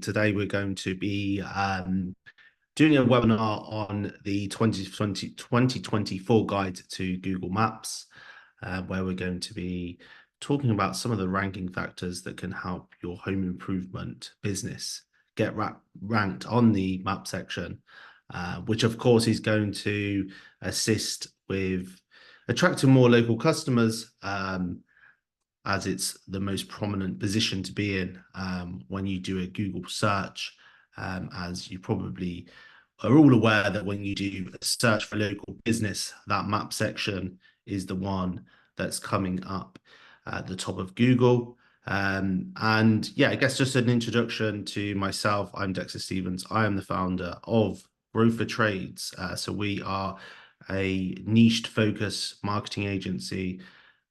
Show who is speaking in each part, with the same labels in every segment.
Speaker 1: Today we're going to be doing a webinar on the 2024 guide to Google Maps, where we're going to be talking about some of the ranking factors that can help your home improvement business get ranked on the map section, which of course is going to assist with attracting more local customers, as it's the most prominent position to be in when you do a Google search, as you probably are all aware that when you do a search for a local business, that map section is the one that's coming up at the top of Google. And yeah, I guess just an introduction to myself. I'm Dexter Stevens. I am the founder of Growth for Trades. So we are a niched focus marketing agency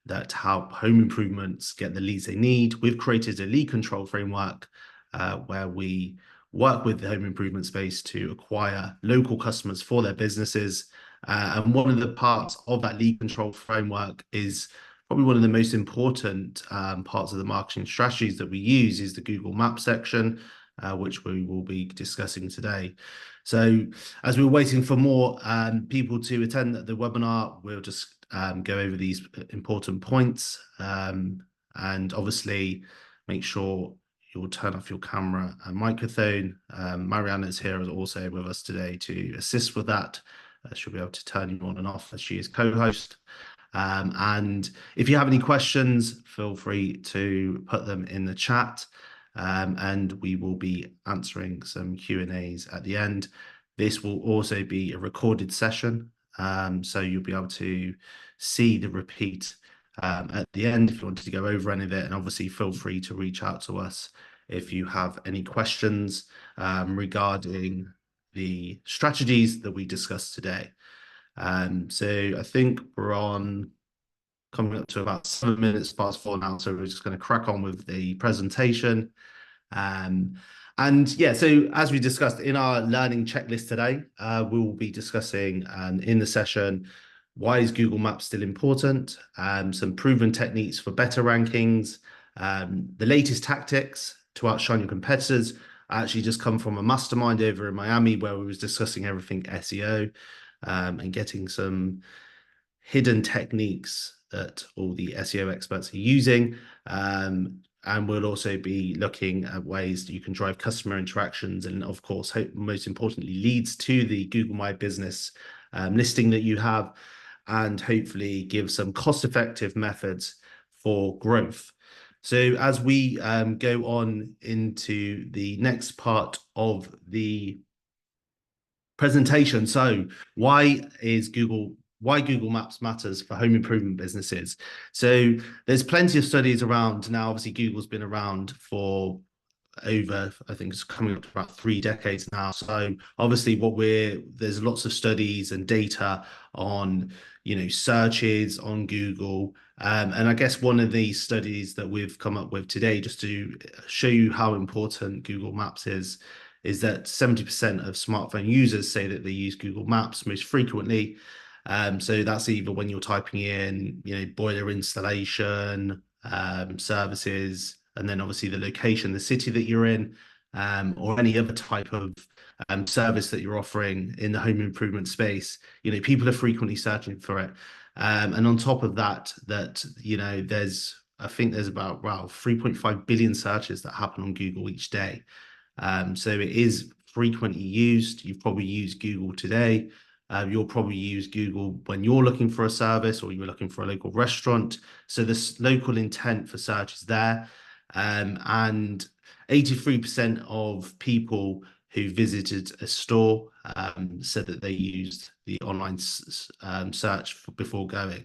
Speaker 1: that help home improvements get the leads they need. We've created a lead control framework where we work with the home improvement space to acquire local customers for their businesses. And one of the parts of that lead control framework is probably one of the most important parts of the marketing strategies that we use is the Google Maps section, which we will be discussing today. So as we're waiting for more people to attend the webinar, we'll just go over these important points, and obviously make sure you'll turn off your camera and microphone. Mariana is here also with us today to assist with that. She'll be able to turn you on and off as she is co-host. And if you have any questions, feel free to put them in the chat, and we will be answering some Q&As at the end. This will also be a recorded session, so you'll be able to see the repeat at the end if you wanted to go over any of it. And obviously feel free to reach out to us if you have any questions regarding the strategies that we discussed today. So I think we're on coming up to about 7 minutes past 4 now, so we're just going to crack on with the presentation. And yeah, so as we discussed in our learning checklist today, we will be discussing in the session, why is Google Maps still important? Some proven techniques for better rankings, the latest tactics to outshine your competitors. I actually just come from a mastermind over in Miami where we was discussing everything SEO, and getting some hidden techniques that all the SEO experts are using. And we'll also be looking at ways that you can drive customer interactions and, of course, most importantly, leads to the Google My Business listing that you have, and hopefully give some cost-effective methods for growth. So as we go on into the next part of the presentation, so why Google Maps matters for home improvement businesses. So there's plenty of studies around now. Obviously, Google's been around for over, I think it's coming up to about 3 decades now. So obviously there's lots of studies and data on, searches on Google. And I guess one of these studies that we've come up with today, just to show you how important Google Maps is that 70% of smartphone users say that they use Google Maps most frequently. So that's either when you're typing in, boiler installation, services, and then obviously the location, the city that you're in, or any other type of service that you're offering in the home improvement space. People are frequently searching for it. And on top of that, I think there's about 3.5 billion searches that happen on Google each day. So it is frequently used. You've probably used Google today. You'll probably use Google when you're looking for a service or you're looking for a local restaurant. So this local intent for search is there. And 83% of people who visited a store said that they used the online search before going.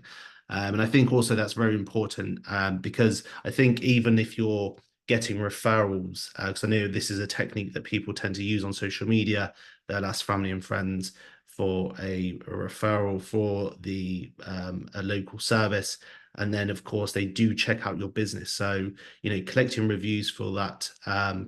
Speaker 1: And I think also that's very important, because I think even if you're getting referrals, because I know this is a technique that people tend to use on social media, they'll ask family and friends for a referral for a local service. And then, of course, they do check out your business. So, collecting reviews for that,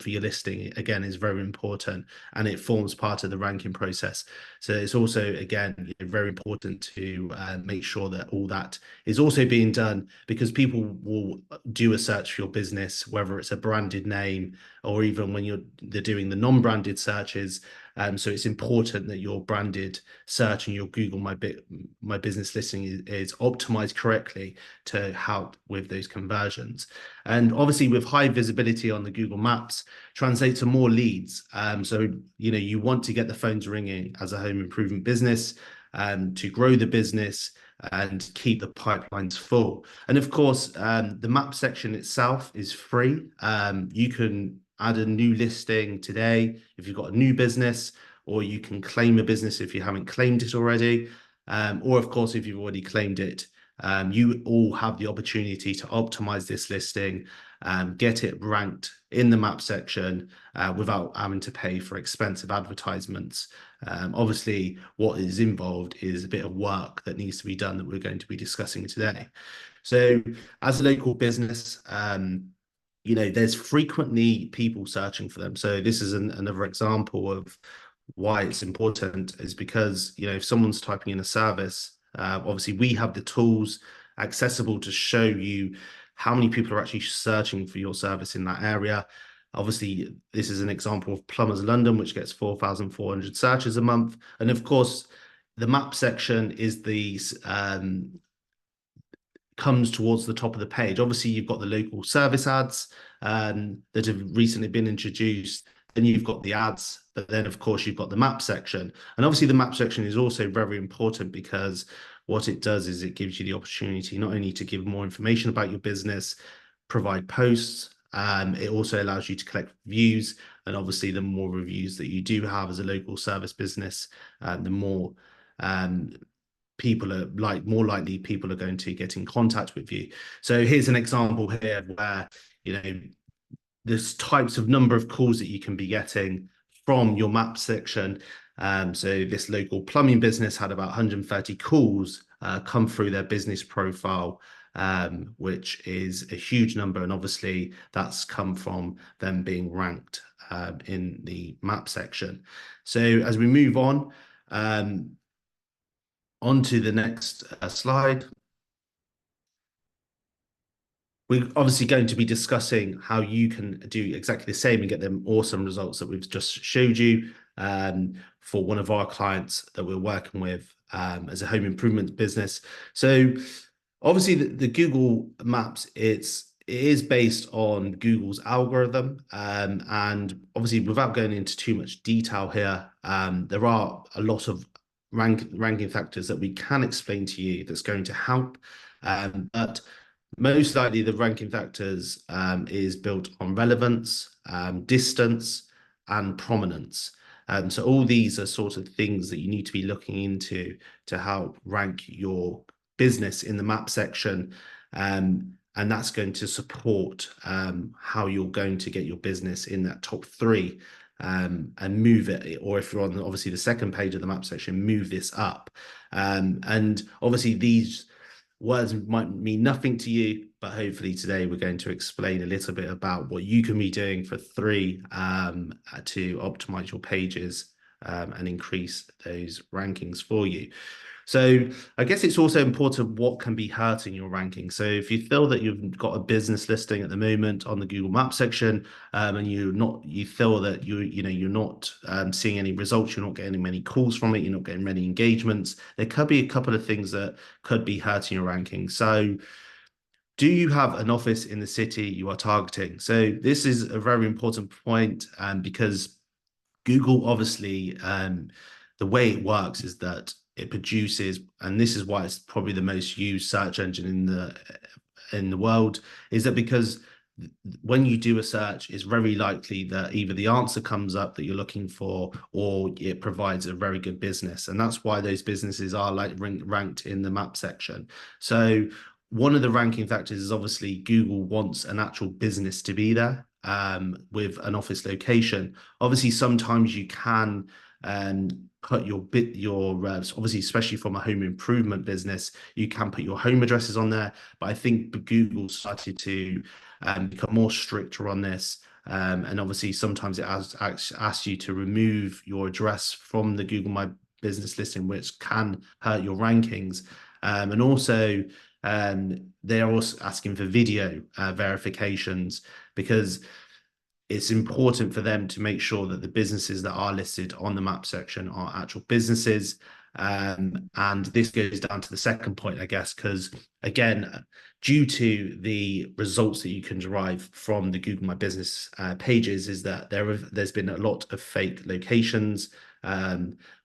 Speaker 1: for your listing, again, is very important, and it forms part of the ranking process. So it's also, again, very important to make sure that all that is also being done, because people will do a search for your business, whether it's a branded name or even when they're doing the non-branded searches. So it's important that your branded search and your Google My Business listing is optimized correctly to help with those conversions. And obviously, with high visibility on the Google Maps, translate to more leads. So you want to get the phones ringing as a home improvement business, to grow the business and keep the pipelines full. And of course, the map section itself is free. You can add a new listing today if you've got a new business, or you can claim a business if you haven't claimed it already. Or of course, if you've already claimed it, you all have the opportunity to optimize this listing, get it ranked in the map section without having to pay for expensive advertisements. Obviously, what is involved is a bit of work that needs to be done that we're going to be discussing today. So as a local business, there's frequently people searching for them. So this is another example of why it's important, is because, if someone's typing in a service, obviously we have the tools accessible to show you how many people are actually searching for your service in that area. Obviously, this is an example of Plumbers London, which gets 4,400 searches a month. And of course, the map section is the comes towards the top of the page. Obviously, you've got the local service ads that have recently been introduced. Then you've got the ads, but then of course you've got the map section. And obviously the map section is also very important, because what it does is it gives you the opportunity not only to give more information about your business, provide posts, it also allows you to collect reviews. And obviously the more reviews that you do have as a local service business, the more more likely people are going to get in contact with you. So here's an example here where, there's types of number of calls that you can be getting from your map section. So this local plumbing business had about 130 calls come through their business profile, which is a huge number. And obviously that's come from them being ranked in the map section. So as we move on, onto the next slide. We're obviously going to be discussing how you can do exactly the same and get them awesome results that we've just showed you for one of our clients that we're working with as a home improvement business. So obviously the Google Maps, it is based on Google's algorithm. And obviously, without going into too much detail here, there are a lot of ranking factors that we can explain to you that's going to help. But most likely the ranking factors is built on relevance, distance, and prominence. So all these are sort of things that you need to be looking into to help rank your business in the map section. And that's going to support how you're going to get your business in that top three, and move it, or if you're on obviously the second page of the map section, move this up. And obviously these words might mean nothing to you, but hopefully today we're going to explain a little bit about what you can be doing for three to optimize your pages and increase those rankings for you. So I guess it's also important what can be hurting your ranking. So if you feel that you've got a business listing at the moment on the Google Maps section, and you feel that you're not seeing any results, you're not getting many calls from it, you're not getting many engagements, there could be a couple of things that could be hurting your ranking. So do you have an office in the city you are targeting? So this is a very important point, because Google obviously, the way it works is that it produces, and this is why it's probably the most used search engine in the world, is that because when you do a search, it's very likely that either the answer comes up that you're looking for, or it provides a very good business. And that's why those businesses are ranked in the map section. So one of the ranking factors is obviously Google wants an actual business to be there with an office location. Obviously, sometimes you can put your obviously, especially from a home improvement business, you can put your home addresses on there. But I think Google started to become more stricter on this. And obviously, sometimes it asks you to remove your address from the Google My Business listing, which can hurt your rankings. And also, they're also asking for video verifications because it's important for them to make sure that the businesses that are listed on the map section are actual businesses. And this goes down to the second point, I guess, because again, due to the results that you can derive from the Google My Business pages, is that there's been a lot of fake locations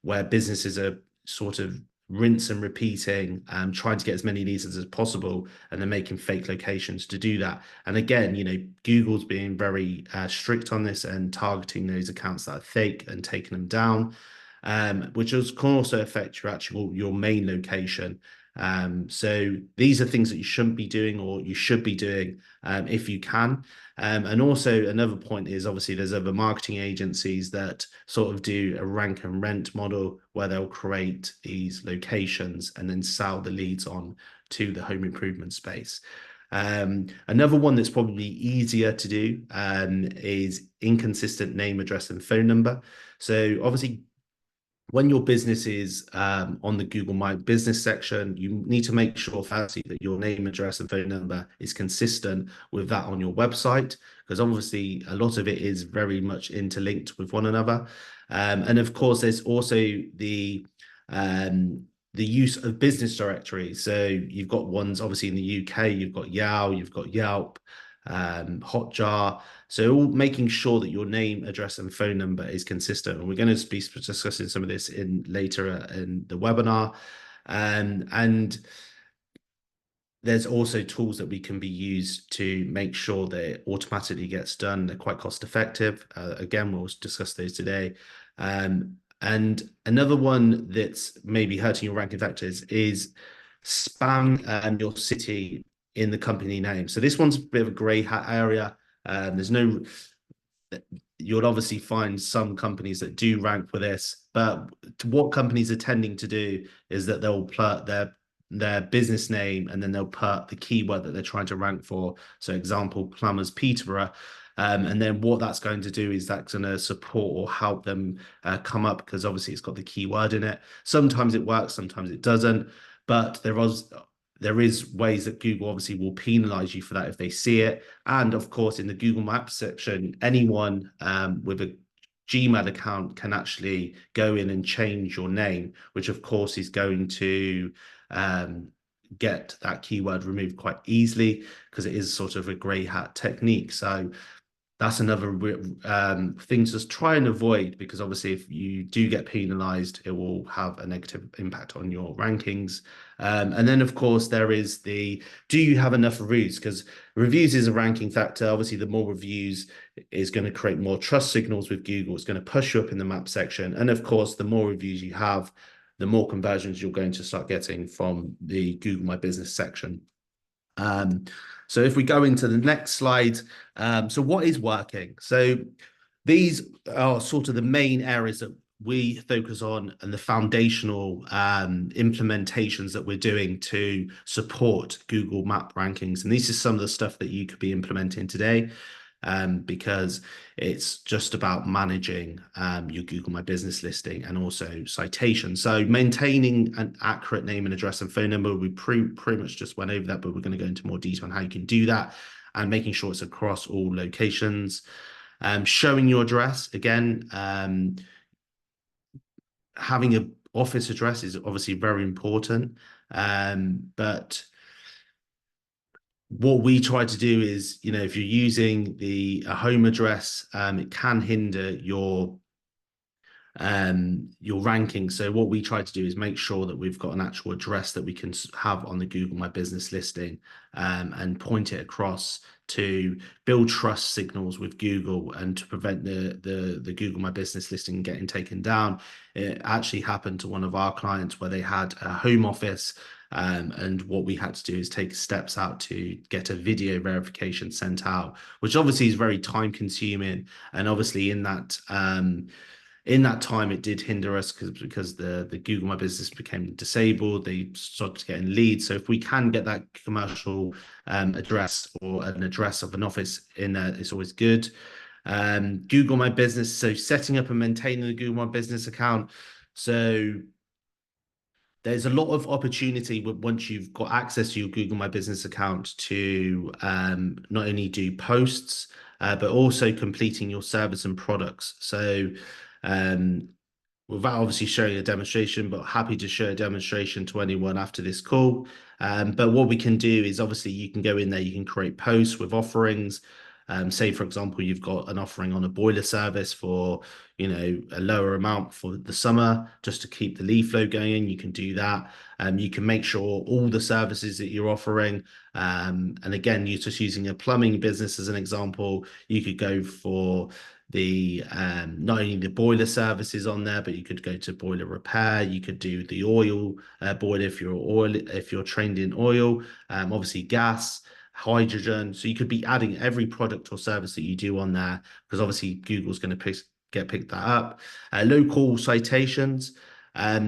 Speaker 1: where businesses are sort of rinse and repeating, trying to get as many leads as possible, and they're making fake locations to do that. And again, Google's being very strict on this and targeting those accounts that are fake and taking them down, which can also affect your main location. So these are things that you shouldn't be doing, or you should be doing if you can. And also another point is obviously there's other marketing agencies that sort of do a rank and rent model where they'll create these locations and then sell the leads on to the home improvement space. Another one that's probably easier to do is inconsistent name, address, and phone number. So obviously, when your business is on the Google My Business section, you need to make sure firstly that your name, address, and phone number is consistent with that on your website, because obviously a lot of it is very much interlinked with one another. And of course, there's also the use of business directories. So you've got ones obviously in the UK, you've got Yow, you've got Yelp, Hotjar. So all making sure that your name, address, and phone number is consistent. And we're going to be discussing some of this later in the webinar. And there's also tools that we can be used to make sure that it automatically gets done. They're quite cost effective. Again, we'll discuss those today. And another one that's maybe hurting your ranking factors is spam your city in the company name. So this one's a bit of a grey hat area. You'll obviously find some companies that do rank for this, but what companies are tending to do is that they'll put their business name and then they'll put the keyword that they're trying to rank for. So example, plumbers Peterborough. And then what that's going to do is that's going to support or help them come up, because obviously it's got the keyword in it. Sometimes it works, sometimes it doesn't, but there is ways that Google obviously will penalize you for that if they see it. And of course, in the Google Maps section, anyone with a Gmail account can actually go in and change your name, which of course is going to get that keyword removed quite easily, because it is sort of a grey hat technique. So that's another thing to try and avoid, because obviously if you do get penalized, it will have a negative impact on your rankings. And then of course there is do you have enough reviews? Because reviews is a ranking factor. Obviously the more reviews is going to create more trust signals with Google. It's going to push you up in the map section. And of course, the more reviews you have, the more conversions you're going to start getting from the Google My Business section. So if we go into the next slide, so what is working? So these are sort of the main areas that we focus on and the foundational implementations that we're doing to support Google Map rankings. And this is some of the stuff that you could be implementing today, because it's just about managing your Google My Business listing and also citation. So maintaining an accurate name and address and phone number, we pretty much just went over that, but we're going to go into more detail on how you can do that, and making sure it's across all locations. Showing your address, again, having an office address is obviously very important, but what we try to do is, if you're using a home address, it can hinder your ranking. So what we try to do is make sure that we've got an actual address that we can have on the Google My Business listing, and point it across to build trust signals with Google and to prevent the Google My Business listing getting taken down. It actually happened to one of our clients where they had a home office, and what we had to do is take steps out to get a video verification sent out, which obviously is very time consuming. And obviously in that In that time, it did hinder us because the Google My Business became disabled. They started getting leads. So if we can get that commercial address or an address of an office in there, it's always good. Google My Business. So setting up and maintaining the Google My Business account. So there's a lot of opportunity once you've got access to your Google My Business account to not only do posts, but also completing your service and products. So um, without obviously showing a demonstration, but happy to show a demonstration to anyone after this call. But what we can do is obviously you can go in there, you can create posts with offerings. Say, for example, you've got an offering on a boiler service for, a lower amount for the summer just to keep the lead flow going. You can do that. You can make sure all the services that you're offering, and again, you're just using a plumbing business as an example, you could go for the not only the boiler services on there, but you could go to boiler repair. You could do the oil boiler if you're trained in oil. Obviously gas, hydrogen. So you could be adding every product or service that you do on there because obviously Google's going to pick that up. Local citations.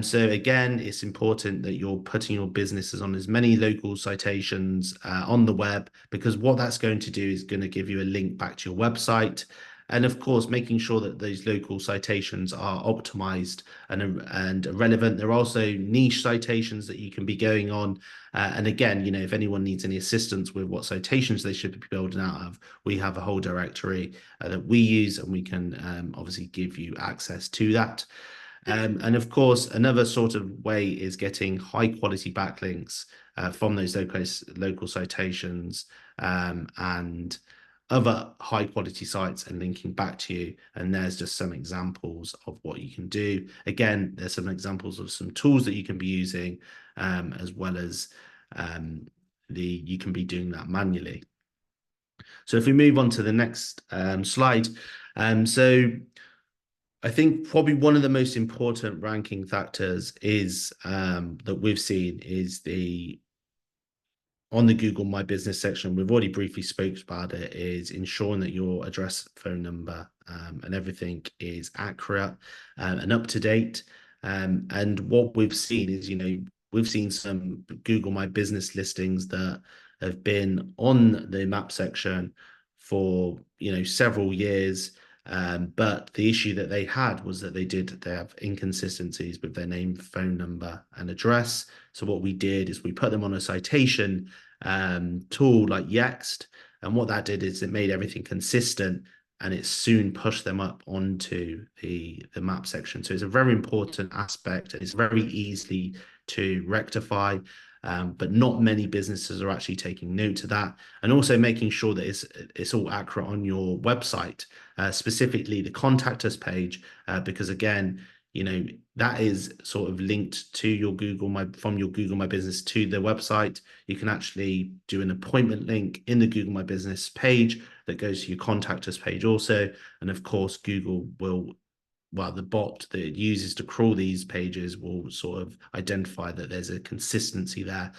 Speaker 1: So again, it's important that you're putting your businesses on as many local citations on the web because what that's going to do is going to give you a link back to your website. And of course, making sure that those local citations are optimized and relevant. There are also niche citations that you can be going on. And again, if anyone needs any assistance with what citations they should be building out of, we have a whole directory that we use and we can obviously give you access to that. And of course, another sort of way is getting high quality backlinks from those local citations and other high quality sites and linking back to you. And there's just some examples of what you can do. Again, there's some examples of some tools that you can be using as well as you can be doing that manually. So if we move on to the next slide, so I think probably one of the most important ranking factors is that we've seen is on the Google My Business section, we've already briefly spoke about it, is ensuring that your address, phone number, and everything is accurate and up to date. And what we've seen is, we've seen some Google My Business listings that have been on the map section for, several years. But the issue that they had was that they have inconsistencies with their name, phone number, and address. So what we did is we put them on a citation tool like Yext, and what that did is it made everything consistent, and it soon pushed them up onto the map section. So it's a very important aspect, and it's very easy to rectify. But not many businesses are actually taking note of that, and also making sure that it's all accurate on your website, specifically the contact us page, because again, that is sort of linked to your from your Google My Business to the website. You can actually do an appointment link in the Google My Business page that goes to your contact us page also, and of course, Google will. Well, the bot that it uses to crawl these pages will sort of identify that there's a consistency there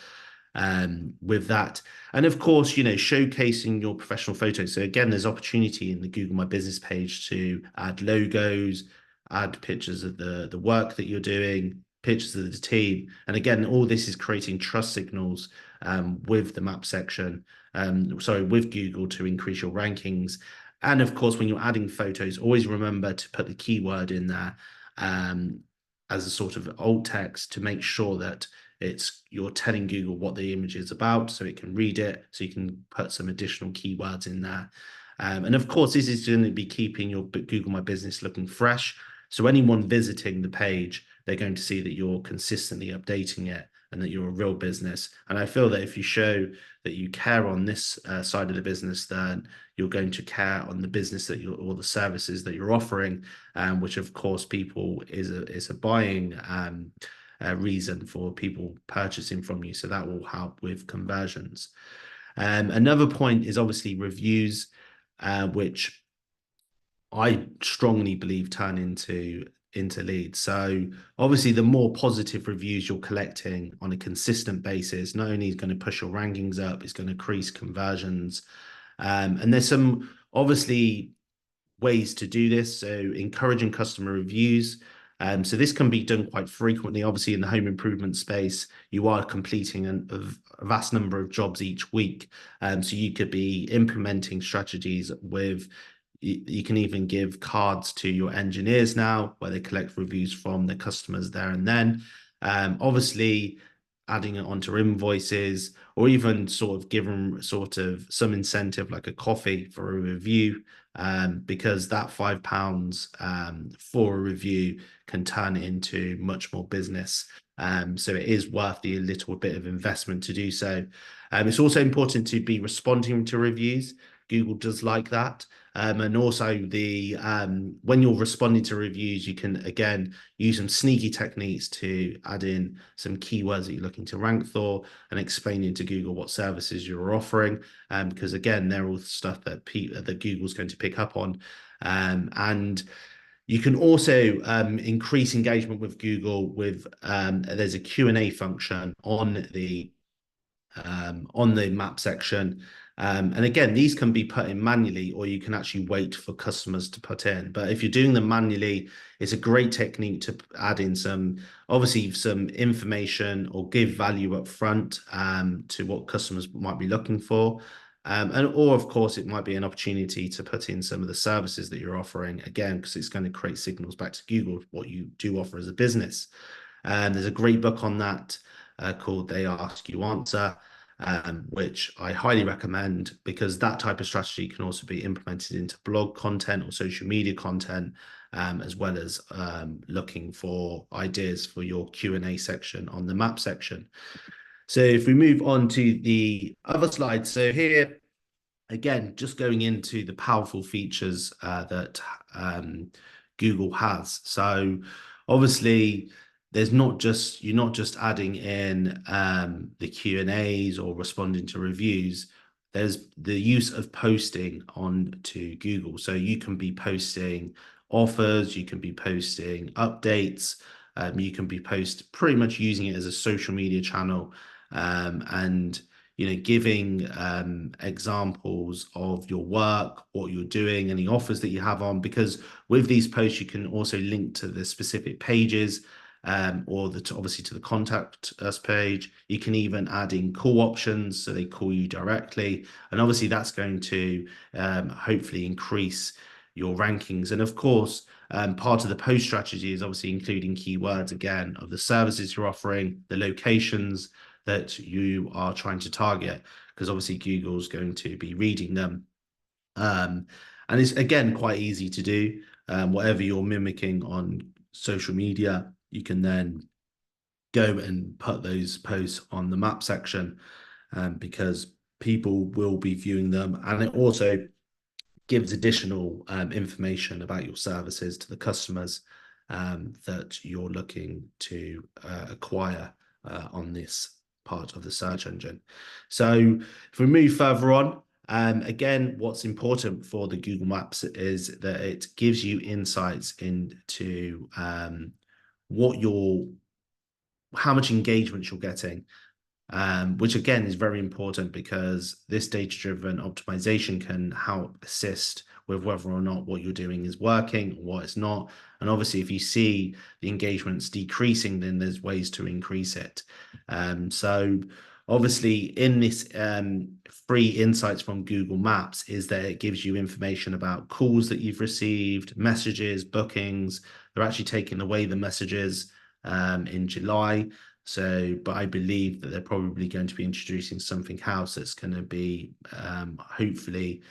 Speaker 1: with that. And of course, showcasing your professional photos. So again, there's opportunity in the Google My Business page to add logos, add pictures of the work that you're doing, pictures of the team. And again, all this is creating trust signals with the map section, with Google to increase your rankings. And of course, when you're adding photos, always remember to put the keyword in there as a sort of alt text to make sure that you're telling Google what the image is about so it can read it, so you can put some additional keywords in there. And of course, this is going to be keeping your Google My Business looking fresh. So anyone visiting the page, they're going to see that you're consistently updating it and that you're a real business. And I feel that if you show that you care on this side of the business, then you're going to care on the business or the services that you're offering, which of course people is a buying reason for people purchasing from you. So that will help with conversions. Another point is obviously reviews, which I strongly believe turn into leads. So obviously the more positive reviews you're collecting on a consistent basis, not only is going to push your rankings up, it's going to increase conversions. And there's some obviously ways to do this. So encouraging customer reviews. So this can be done quite frequently. Obviously, in the home improvement space, you are completing a vast number of jobs each week. So you could be implementing strategies with, you can even give cards to your engineers now where they collect reviews from the customers there and then. Obviously, adding it onto invoices, or even sort of give them sort of some incentive like a coffee for a review, because that £5 for a review can turn it into much more business. So it is worth the little bit of investment to do so. It's also important to be responding to reviews. Google does like that. And also when you're responding to reviews, you can again use some sneaky techniques to add in some keywords that you're looking to rank for and explaining to Google what services you're offering. Because again, they're all stuff that Google's going to pick up on. And you can also increase engagement with Google with there's a Q&A function on the map section. And again, these can be put in manually, or you can actually wait for customers to put in. But if you're doing them manually, it's a great technique to add in obviously some information or give value up front to what customers might be looking for. Or of course, it might be an opportunity to put in some of the services that you're offering, again, because it's going to create signals back to Google what you do offer as a business. There's a great book on that called They Ask You Answer, which I highly recommend, because that type of strategy can also be implemented into blog content or social media content, as well as looking for ideas for your Q&A section on the map section. So if we move on to the other slide, so here, again, just going into the powerful features that Google has. So obviously, you're not just adding in the Q&As or responding to reviews. There's the use of posting on to Google. So you can be posting offers, you can be posting updates, you can be pretty much using it as a social media channel, and giving examples of your work, what you're doing, any offers that you have on, because with these posts, you can also link to the specific pages, or obviously to the contact us page. You can even add in call options, so they call you directly. And obviously that's going to hopefully increase your rankings. And of course, part of the post strategy is obviously including keywords, again, of the services you're offering, the locations that you are trying to target, because obviously Google's going to be reading them. And it's, again, quite easy to do. Whatever you're mimicking on social media, you can then go and put those posts on the map section, because people will be viewing them. And it also gives additional information about your services to the customers that you're looking to acquire on this part of the search engine. So if we move further on, again, what's important for the Google Maps is that it gives you insights into how much engagement you're getting, which again is very important, because this data-driven optimization can help assist with whether or not what you're doing is working or what it's not. And obviously, if you see the engagements decreasing, then there's ways to increase it. So obviously, in this free insights from Google Maps is that it gives you information about calls that you've received, messages, bookings. They're actually taking away the messages in July. So, but I believe that they're probably going to be introducing something else that's going to be hopefully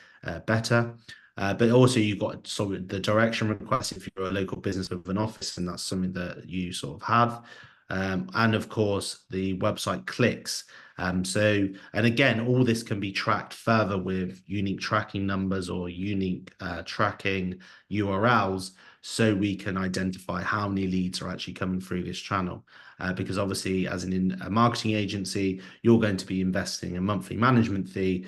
Speaker 1: better. But also you've got sort of the direction request if you're a local business with an office, and that's something that you sort of have. And of course, the website clicks. And again, all this can be tracked further with unique tracking numbers or unique tracking URLs, so we can identify how many leads are actually coming through this channel. Because obviously, as a marketing agency, you're going to be investing a monthly management fee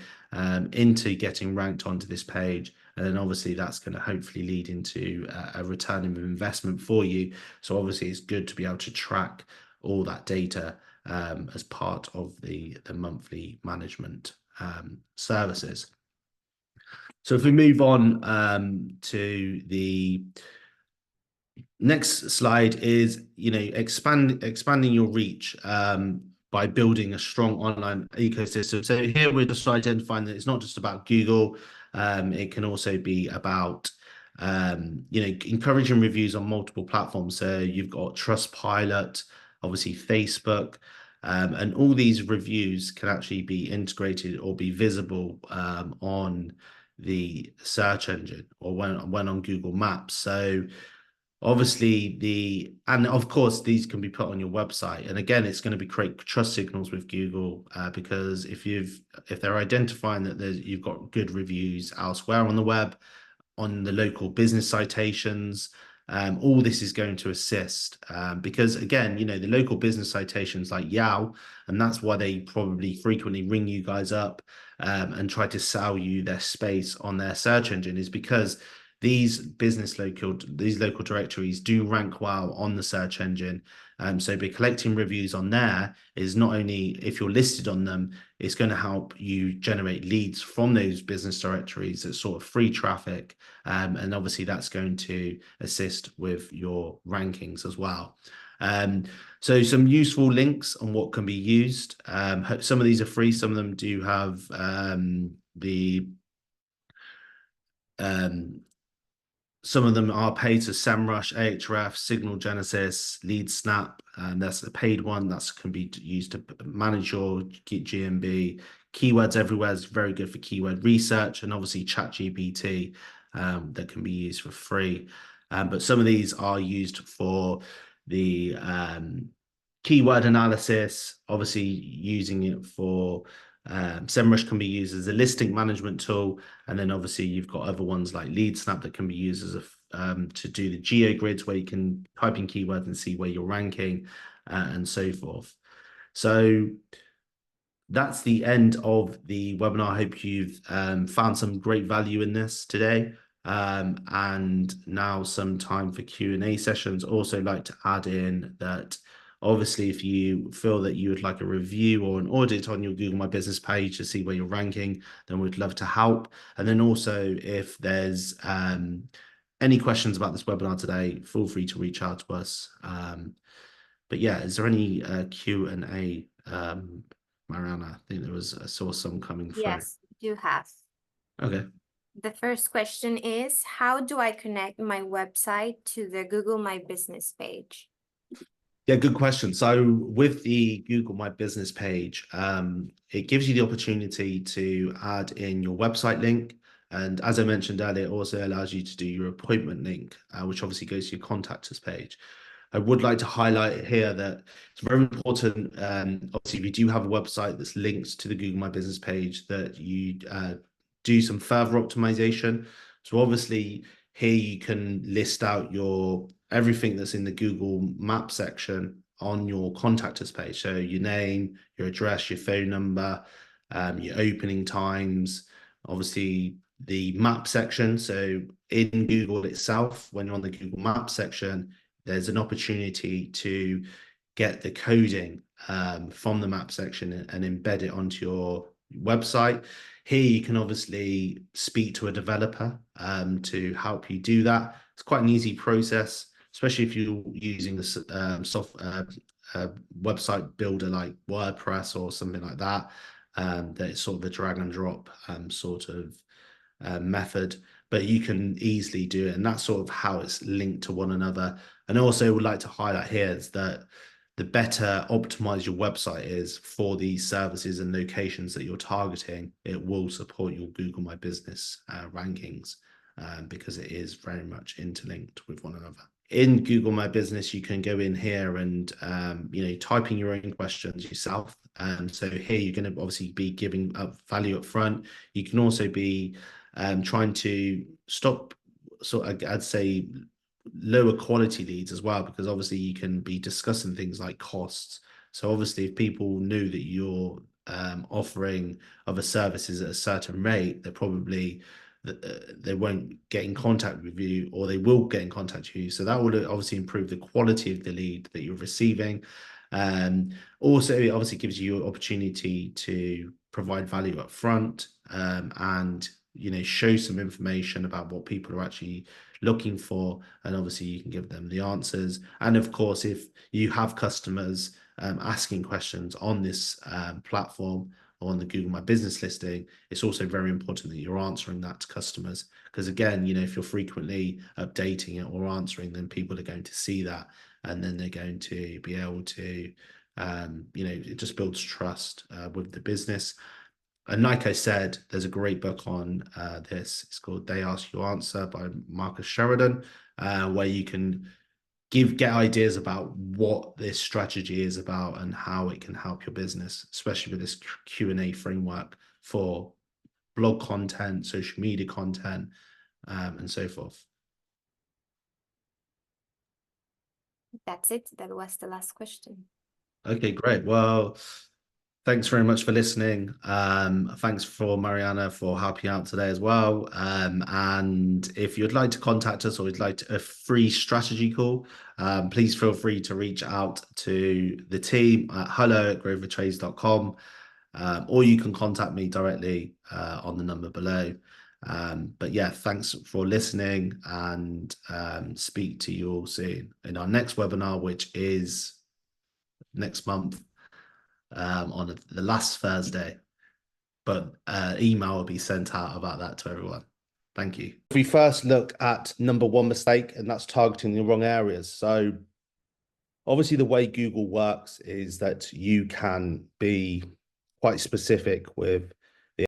Speaker 1: into getting ranked onto this page. And then obviously that's going to hopefully lead into a return of investment for you. So obviously it's good to be able to track all that data as part of the monthly management services. So if we move on to the next slide is, expanding your reach by building a strong online ecosystem. So here we're just identifying that it's not just about Google. It can also be about, encouraging reviews on multiple platforms. So you've got Trustpilot, obviously Facebook, and all these reviews can actually be integrated or be visible on the search engine or when on Google Maps. So obviously and of course these can be put on your website, and again it's going to be create trust signals with Google, because if they're identifying that you've got good reviews elsewhere on the web, on the local business citations, all this is going to assist, because again, the local business citations like Yao, and that's why they probably frequently ring you guys up and try to sell you their space on their search engine, is because these local directories do rank well on the search engine. So by collecting reviews on there is not only, if you're listed on them, it's going to help you generate leads from those business directories as sort of free traffic. And obviously that's going to assist with your rankings as well. So some useful links on what can be used. Some of these are free, some of them do have the some of them are paid, to SEMrush, Ahrefs, Signal Genesis, Lead Snap, and that's a paid one that can be used to manage your GMB. Keywords Everywhere is very good for keyword research, and obviously ChatGPT that can be used for free. But some of these are used for the keyword analysis, obviously using it for SEMrush can be used as a listing management tool, and then obviously you've got other ones like LeadSnap that can be used as to do the geo grids, where you can type in keywords and see where you're ranking, and so forth. So that's the end of the webinar. I hope you've found some great value in this today. And now some time for Q&A sessions. Also like to add in that obviously if you feel that you would like a review or an audit on your Google My Business page to see where you're ranking, then we'd love to help. And then also if there's any questions about this webinar today, feel free to reach out to us. But yeah, is there any Q&A, Mariana? I think I saw some coming through.
Speaker 2: Yes, do have.
Speaker 1: Okay.
Speaker 2: The first question is, how do I connect my website to the Google My Business page?
Speaker 1: Yeah, good question. So with the Google My Business page, it gives you the opportunity to add in your website link. And as I mentioned earlier, it also allows you to do your appointment link, which obviously goes to your contact us page. I would like to highlight here that it's very important. Obviously, if you do have a website that's linked to the Google My Business page, that you do some further optimization. So obviously, here you can list out everything that's in the Google Map section on your contact us page. So your name, your address, your phone number, your opening times, obviously the map section. So in Google itself, when you're on the Google Map section, there's an opportunity to get the coding from the map section and embed it onto your website. Here you can obviously speak to a developer to help you do that. It's quite an easy process, especially if you're using the website builder like WordPress or something like that. That it's sort of a drag and drop sort of method, but you can easily do it, and that's sort of how it's linked to one another. And also would like to highlight here is that the better optimized your website is for these services and locations that you're targeting, it will support your Google My Business rankings, because it is very much interlinked with one another. In Google My Business, you can go in here and type in your own questions yourself. So here you're going to obviously be giving up value up front. You can also be trying to stop I'd say lower quality leads as well, because obviously you can be discussing things like costs. So obviously if people knew that you're offering other services at a certain rate, they won't get in contact with you, or they will get in contact with you. So that would obviously improve the quality of the lead that you're receiving. Also, it obviously gives you an opportunity to provide value up front, and show some information about what people are actually looking for, and obviously you can give them the answers. And of course, if you have customers asking questions on this platform or on the Google My Business listing, it's also very important that you're answering that to customers, because again, if you're frequently updating it or answering, then people are going to see that, and then they're going to be able to it just builds trust with the business. And like I said, there's a great book on this. It's called They Ask You Answer by Marcus Sheridan, where you can get ideas about what this strategy is about and how it can help your business, especially with this Q&A framework for blog content, social media content, and so forth.
Speaker 2: That's it. That was the last question.
Speaker 1: Okay, great. Well, thanks very much for listening. Thanks for Mariana for helping out today as well. And if you'd like to contact us or you'd like a free strategy call, please feel free to reach out to the team at hello@grovertrades.com, or you can contact me directly on the number below. But yeah, thanks for listening, and speak to you all soon in our next webinar, which is next month on the last Thursday. But email will be sent out about that to everyone. Thank you. If we first look at number one mistake, and that's targeting the wrong areas. So obviously the way Google works is that you can be quite specific with